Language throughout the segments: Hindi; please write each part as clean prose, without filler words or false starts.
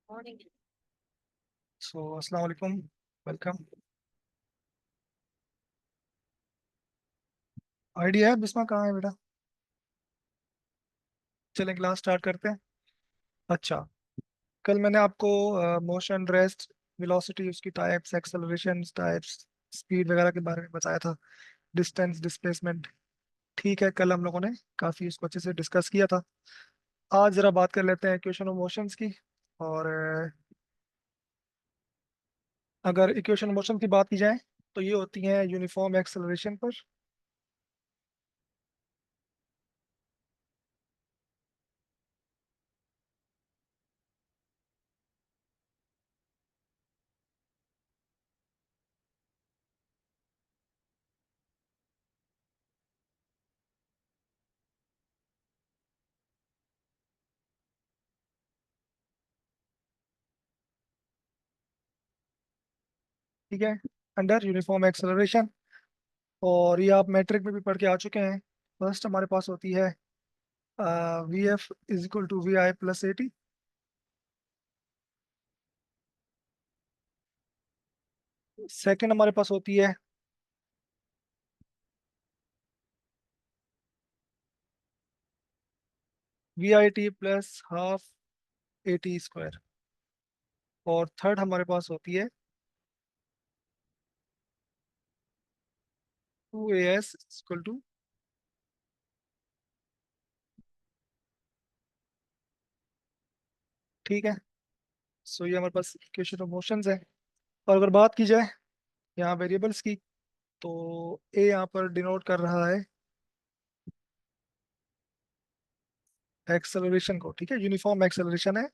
अस्सलाम वालेकुम। वेलकम। आइडिया है बिस्मा कहाँ है बेटा? चलें क्लास स्टार्ट करते हैं। अच्छा, कल मैंने आपको मोशन, रेस्ट, वेलोसिटी, उसकी टाइप्स, एक्सेलरेशन टाइप्स, स्पीड वगैरह के बारे में बताया था। Distance, displacement. ठीक है, कल हम लोगों ने काफ़ी उसको अच्छे से डिस्कस किया था। आज ज़रा बात कर लेते हैं इक्वेशन ऑफ मोशंस की। और अगर इक्वेशन ऑफ मोशन की बात की जाए तो ये होती हैं यूनिफॉर्म एक्सेलरेशन पर। ठीक है, अंडर यूनिफॉर्म एक्सेलरेशन। और ये आप मैट्रिक में भी पढ़ के आ चुके हैं। फर्स्ट हमारे पास होती है VF = VI + AT। सेकंड हमारे पास होती है VIT + ½ AT²। और थर्ड हमारे पास होती है 2AS = ठीक है। सो ये हमारे पास इक्वेशन ऑफ मोशंस है। और अगर बात की जाए यहाँ वेरिएबल्स की, तो ए यहाँ पर डिनोट कर रहा है एक्सेलरेशन को। ठीक है, यूनिफॉर्म एक्सेलरेशन है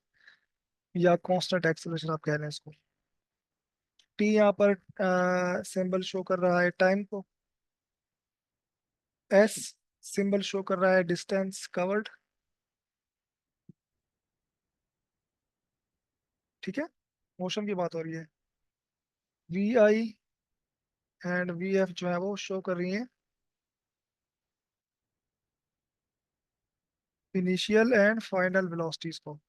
या कांस्टेंट एक्सेलरेशन आप कह रहे हैं इसको। टी यहाँ पर सिंबल शो कर रहा है टाइम को। एस सिंबल शो कर रहा है डिस्टेंस कवर्ड। ठीक है, मोशन की बात हो रही है। V I and V F जो है वो शो कर रही हैं इनिशियल एंड फाइनल वेलोसिटीज को।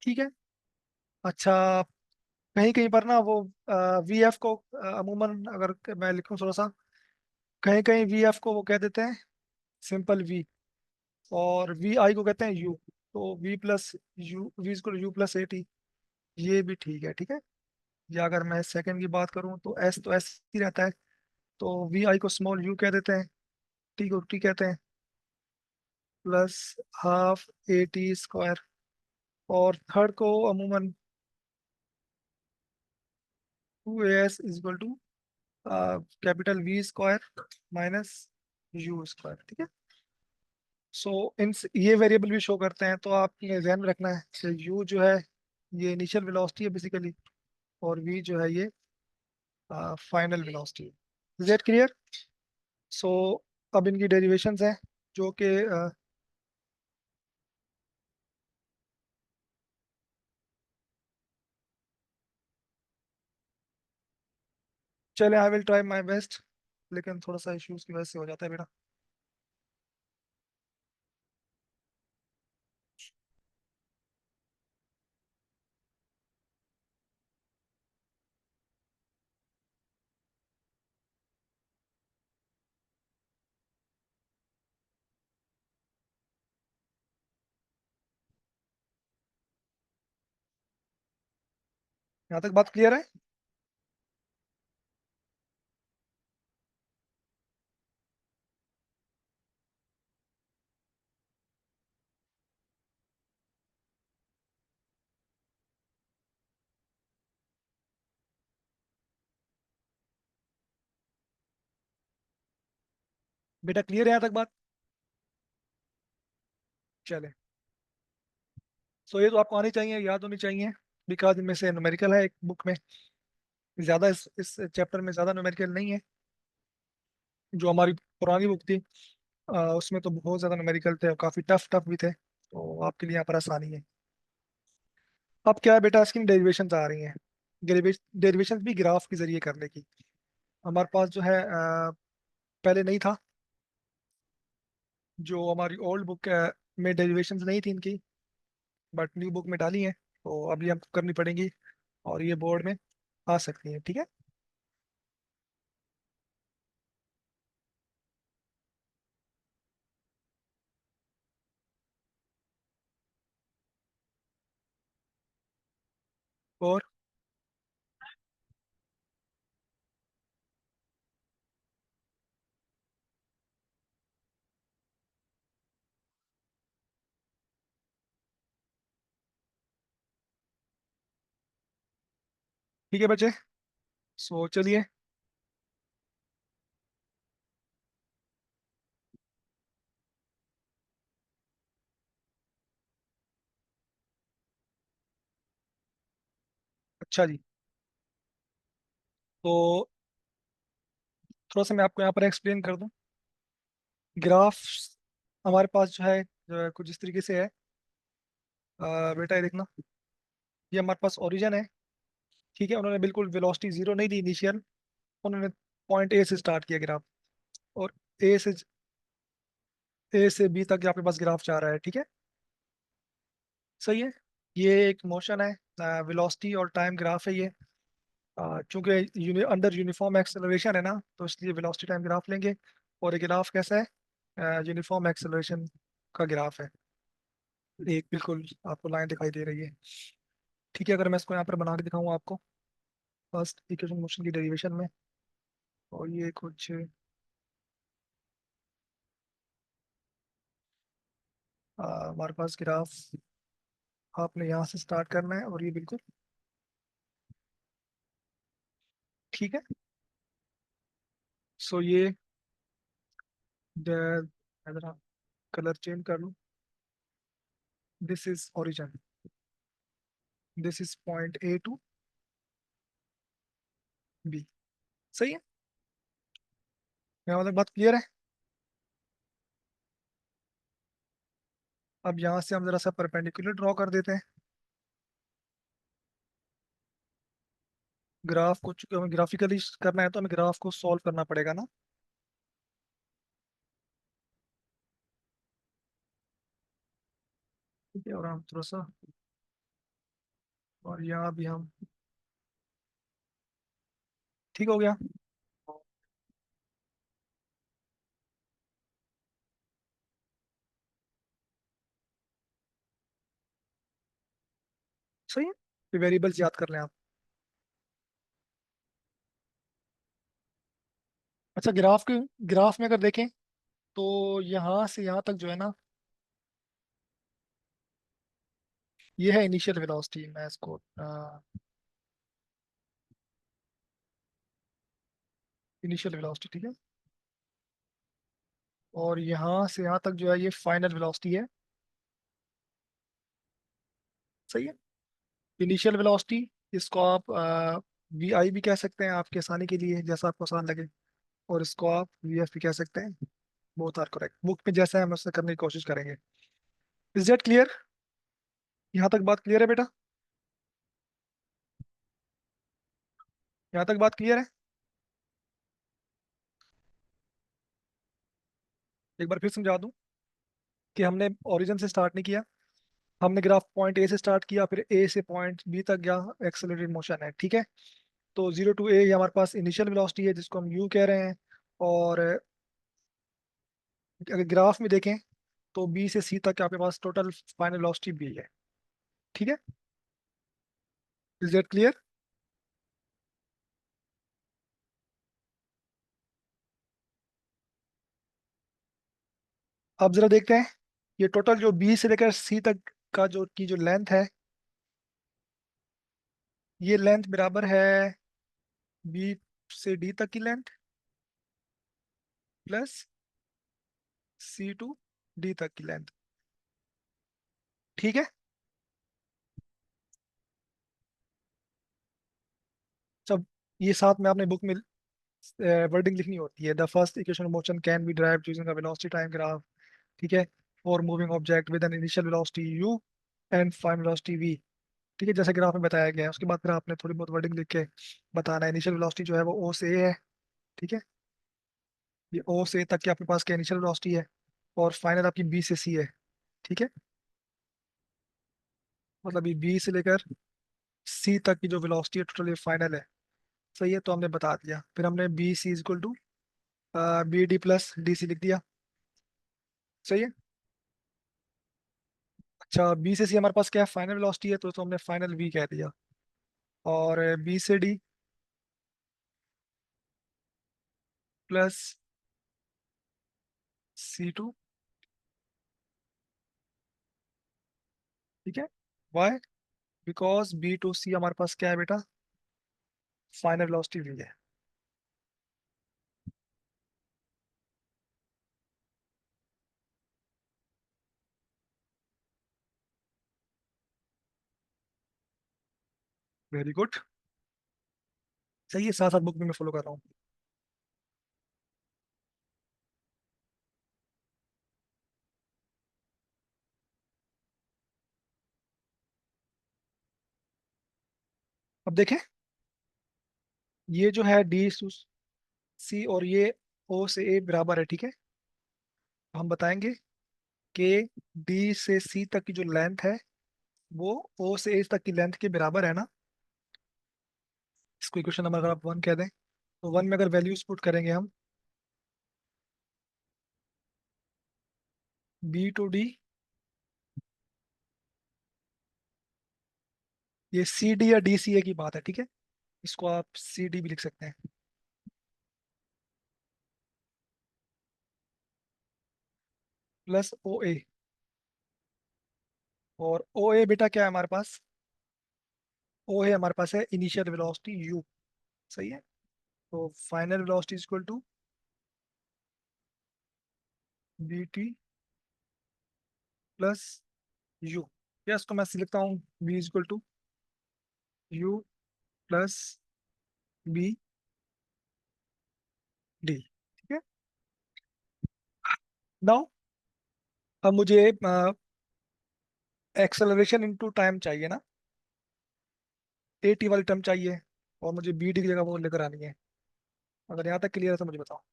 ठीक है। अच्छा, कहीं कहीं पर ना वो वी एफ को अमूमन अगर मैं लिखूं थोड़ा सा, कहीं कहीं वी एफ को वो कह देते हैं सिंपल वी। और वी आई को कहते हैं यू। तो V+U, V = U+AT, ये भी ठीक है। ठीक है, या अगर मैं सेकंड की बात करूं तो एस तो एस ही रहता है। तो वी आई को स्मॉल यू कह देते हैं, टी को टी कहते हैं, +½ AT²। और थर्ड को अमूमन 2AS = कैपिटल V² - U²। ठीक है। सो इन ये वेरिएबल भी शो करते हैं, तो आपने ध्यान में रखना है कि यू जो है ये इनिशियल वेलोसिटी है बेसिकली, और वी जो है ये फाइनल वेलोसिटी है। Is that clear? सो अब इनकी डेरिवेशंस हैं जो कि चले, I will try my best, लेकिन थोड़ा सा इश्यूज की वजह से हो जाता है बेटा। यहाँ तक बात क्लियर है? बेटा क्लियर है यहाँ तक बात? चले, सो ये तो आपको आनी चाहिए, याद होनी चाहिए, बिकॉज इनमें से न्यूमेरिकल है एक बुक में। ज्यादा इस चैप्टर में ज्यादा न्यूमेरिकल नहीं है। जो हमारी पुरानी बुक थी उसमें तो बहुत ज्यादा न्यूमेरिकल थे और काफी टफ टफ भी थे, तो आपके लिए यहाँ पर आसानी है। अब क्या है बेटा, इसकी डेरिवेशन आ रही हैं। डेरिवेशन भी ग्राफ के जरिए करने की। हमारे पास जो है पहले नहीं था। जो हमारी ओल्ड बुक में डेरिवेशंस नहीं थी इनकी, बट न्यू बुक में डाली हैं, तो अभी हमको करनी पड़ेंगी, और ये बोर्ड में आ सकती हैं, ठीक है। और ठीक है बच्चे, सो चलिए। अच्छा जी, तो थोड़ा सा मैं आपको यहाँ पर एक्सप्लेन कर दूं। ग्राफ हमारे पास जो है कुछ इस तरीके से है। बेटा ये देखना, ये हमारे पास ओरिजिन है, ठीक है। उन्होंने बिल्कुल वेलोसिटी जीरो नहीं दी इनिशियल, उन्होंने पॉइंट ए से स्टार्ट किया ग्राफ, और ए से बी तक आपके पास ग्राफ जा रहा है, ठीक है। सही है। ये एक मोशन है, वेलोसिटी और टाइम ग्राफ है ये। चूंकि अंडर यूनिफॉर्म एक्सेलरेशन है ना, तो इसलिए वेलोसिटी टाइम ग्राफ लेंगे। और ये ग्राफ कैसा है? यूनिफॉर्म एक्सेलरेशन का ग्राफ है। एक बिल्कुल आपको लाइन दिखाई दे रही है, ठीक है। अगर मैं इसको यहाँ पर बना के दिखाऊँ आपको, फर्स्ट इक्वेशन मोशन की डेरिवेशन में, और ये कुछ हमारे पास ग्राफ आपने यहाँ से स्टार्ट करना है, और ये बिल्कुल ठीक है। सो ये अगर आप कलर चेंज कर लूँ, this is origin, this is point A to B. सही है। यहाँ तक बात क्लियर है। अब यहाँ से हम जरा सा परपेंडिकुलर ड्रॉ कर देते हैं ग्राफ को। चूंकि हमें ग्राफिकली करना है, तो हमें ग्राफ को सॉल्व करना पड़ेगा ना। ठीक है, और हम थोड़ा सा, और यहाँ भी हम, ठीक हो गया। सही है, वेरिएबल्स याद कर लें आप। अच्छा, ग्राफ में अगर देखें, तो यहाँ से यहाँ तक जो है ना, ये है इनिशियल वेलोसिटी। मैं इसको इनिशियल वेलोसिटी, ठीक है। और यहाँ से यहाँ तक जो है, ये फाइनल वेलोसिटी है। सही है। इनिशियल वेलोसिटी, इसको आप वी आई भी कह सकते हैं आपके आसानी के लिए, जैसा आपको आसान लगे। और इसको आप वी एफ भी कह सकते हैं। बोथ आर करेक्ट, बुक में जैसा है हम उससे करने की कोशिश करेंगे। Is that clear? यहाँ तक बात क्लियर है बेटा? यहाँ तक बात क्लियर है? एक बार फिर समझा दूं कि हमने ओरिजिन से स्टार्ट नहीं किया। हमने ग्राफ पॉइंट ए से स्टार्ट किया, फिर ए से पॉइंट बी तक गया। एक्सेलरेटेड मोशन है, ठीक है। तो जीरो टू ए हमारे पास इनिशियल वेलोसिटी है, जिसको हम यू कह रहे हैं। और अगर ग्राफ में देखें, तो बी से सी तक आपके पास टोटल फाइनल वेलोसिटी बी है, ठीक है। Is that clear? अब जरा देखते हैं, ये टोटल जो बी से लेकर सी तक का जो लेंथ है, ये लेंथ बराबर है बी से डी तक की length, plus C to D तक की लेंथ, ठीक है। जब ये साथ में आपने बुक में वर्डिंग लिखनी होती है, the first equation of motion can be derived using a velocity time graph, ठीक है, for moving object with an initial velocity u and final velocity v, ठीक है, जैसे ग्राफ में बताया गया है। उसके बाद फिर आपने थोड़ी बहुत वर्डिंग लिख के बताना है। इनिशियल वेलोसिटी जो है वो o से a है, ठीक है। ये o से a तक की आपके पास क्या इनिशियल वेलोसिटी है। और फाइनल आपकी बी से सी है, ठीक है। मतलब ये बी से लेकर सी तक की जो वेलोसिटी है टोटल, ये फाइनल है। सही है, तो हमने बता दिया। फिर हमने B C is equal to B D plus D C लिख दिया। सही है। अच्छा, बी से सी हमारे पास क्या है, फाइनल वेलोसिटी है, तो हमने फाइनल वी कह दिया। और बी से डी प्लस C2, ठीक है। वाई? बिकॉज बी टू सी हमारे पास क्या है बेटा, फाइनल वेलोसिटी वी है। Very good. सही है, साथ साथ बुक भी मैं फॉलो कर रहा हूँ। अब देखें, ये जो है डी सी और ये ओ से ए बराबर है, ठीक है। तो हम बताएंगे कि डी से सी तक की जो लेंथ है वो ओ से ए तक की लेंथ के बराबर है ना। इसको इक्वेशन नंबर अगर आप 1 कह दें, तो 1 में अगर वैल्यूज पुट करेंगे हम, बी टू डी, ये सी डी या डी सी ए की बात है, ठीक है। इसको आप सी डी भी लिख सकते हैं, प्लस ओ ए। और ओ ए बेटा क्या है हमारे पास, ओ है हमारे पास है इनिशियल वेलोसिटी यू। सही है। तो final velocity is equal to b t plus u. या इसको मैं लिखता हूँ b is equal to you plus b d, ठीक है। नाउ अब मुझे एक्सेलरेशन इनटू टाइम चाहिए ना, ए टी वाली टर्म चाहिए, और मुझे बी डी की जगह वो लेकर आनी है। अगर यहाँ तक क्लियर है तो मुझे बताओ।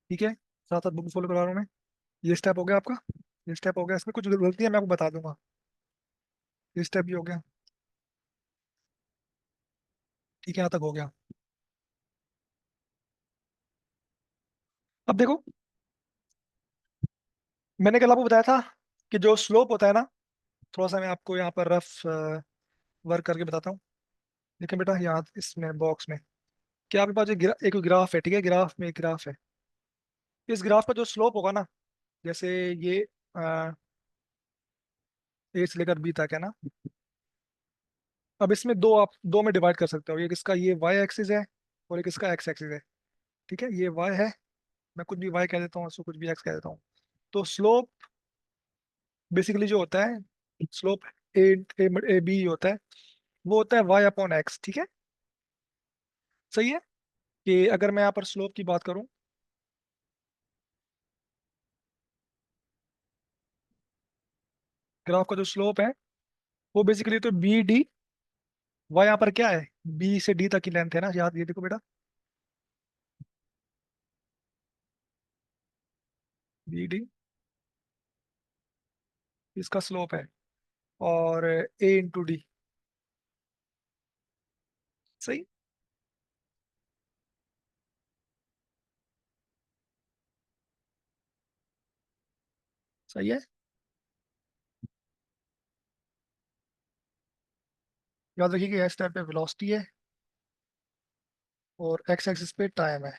ठीक है, साथ साथ बुक फॉलो करा रहा हूँ मैं। ये स्टेप हो गया आपका, ये स्टेप हो गया। इसमें कुछ गलती है मैं आपको बता दूंगा। ये स्टेप भी हो गया, ठीक है, यहाँ तक हो गया। अब देखो, मैंने कल आपको बताया था कि जो स्लोप होता है ना, थोड़ा सा मैं आपको यहाँ पर रफ वर्क करके बताता हूँ। देखिए बेटा, यहाँ इसमें बॉक्स में क्या आपके पास एक ग्राफ है, ठीक है। ग्राफ में एक ग्राफ है। इस ग्राफ का जो स्लोप होगा ना, जैसे ये ए से लेकर बी तक है ना। अब इसमें दो, आप दो में डिवाइड कर सकते हो। एक इसका ये वाई एक्सिस है और एक इसका एक्स एक्सिस है, ठीक है। ये वाई है, मैं कुछ भी वाई कह देता हूँ, इसको कुछ भी एक्स कह देता हूँ। तो स्लोप बेसिकली जो होता है, स्लोप ए ए बी होता है, वो होता है वाई अपॉन एक्स, ठीक है। सही है। कि अगर मैं यहाँ पर स्लोप की बात करूँ, ग्राफ का जो स्लोप है वो बेसिकली तो बी डी, वाई यहाँ पर क्या है, बी से डी तक की लेंथ है ना, याद ये देखो बेटा, बी डी इसका स्लोप है। और ए इंटू डी। सही। सही है। याद रखिए कि एस टाइप पे वेलोसिटी है और एक्स एक्सिस पे टाइम है।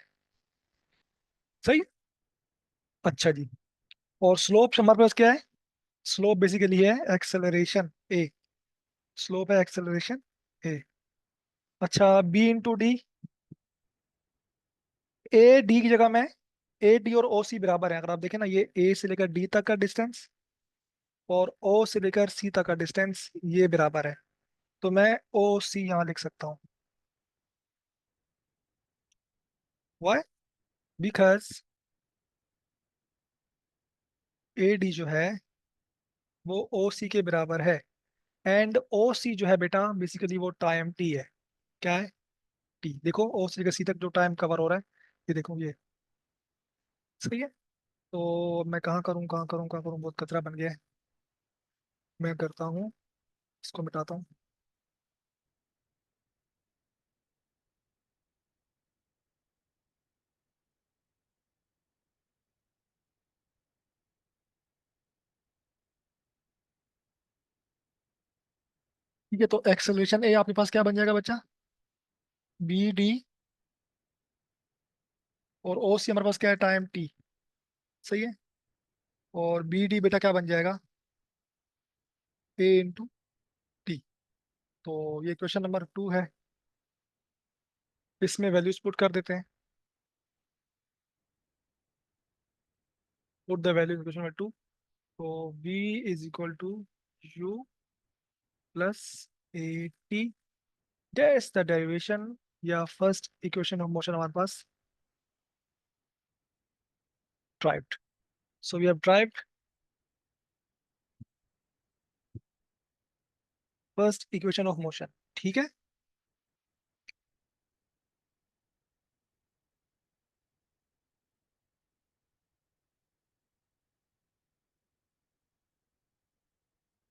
सही। अच्छा जी। और स्लोप हमारे पास क्या है, स्लोप बेसिकली है एक्सेलरेशन ए। स्लोप है एक्सेलरेशन ए। अच्छा, b into d, a d की जगह में ए डी और ओ सी बराबर है। अगर आप देखें ना, ये ए से लेकर डी तक का डिस्टेंस और ओ से लेकर सी तक का डिस्टेंस ये बराबर है। तो मैं ओ सी यहाँ लिख सकता हूँ। वाई? बिकॉज ए डी जो है वो ओ सी के बराबर है। एंड ओ सी जो है बेटा बेसिकली वो टाइम टी है। क्या है? टी। देखो ओ से लेकर सी तक जो टाइम कवर हो रहा है, ये देखो ये। सही है। तो मैं कहाँ करूँ, कहाँ करूँ, कहाँ करूँ, बहुत कचरा बन गया है। मैं करता हूँ, इसको मिटाता हूँ। ठीक है, तो एक्सेलरेशन ए आपके पास क्या बन जाएगा बच्चा? B d. और ओ सी हमारे पास क्या है? Time t. सही है। और बी डी बेटा क्या बन जाएगा? A into t. तो ये क्वेश्चन नंबर 2 है। इसमें वैल्यूज पुट कर देते हैं। Put the value in question number 2। तो v is equal to you plus A T. That's the derivation या फर्स्ट इक्वेशन ऑफ मोशन हमारे पास derived. So we have derived first equation of motion. ठीक है।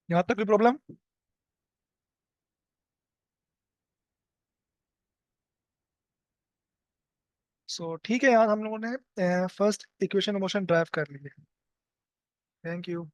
यहाँ तक कोई प्रॉब्लम? सो ठीक है यार, हम लोगों ने first equation of motion drive कर ली है। Thank you.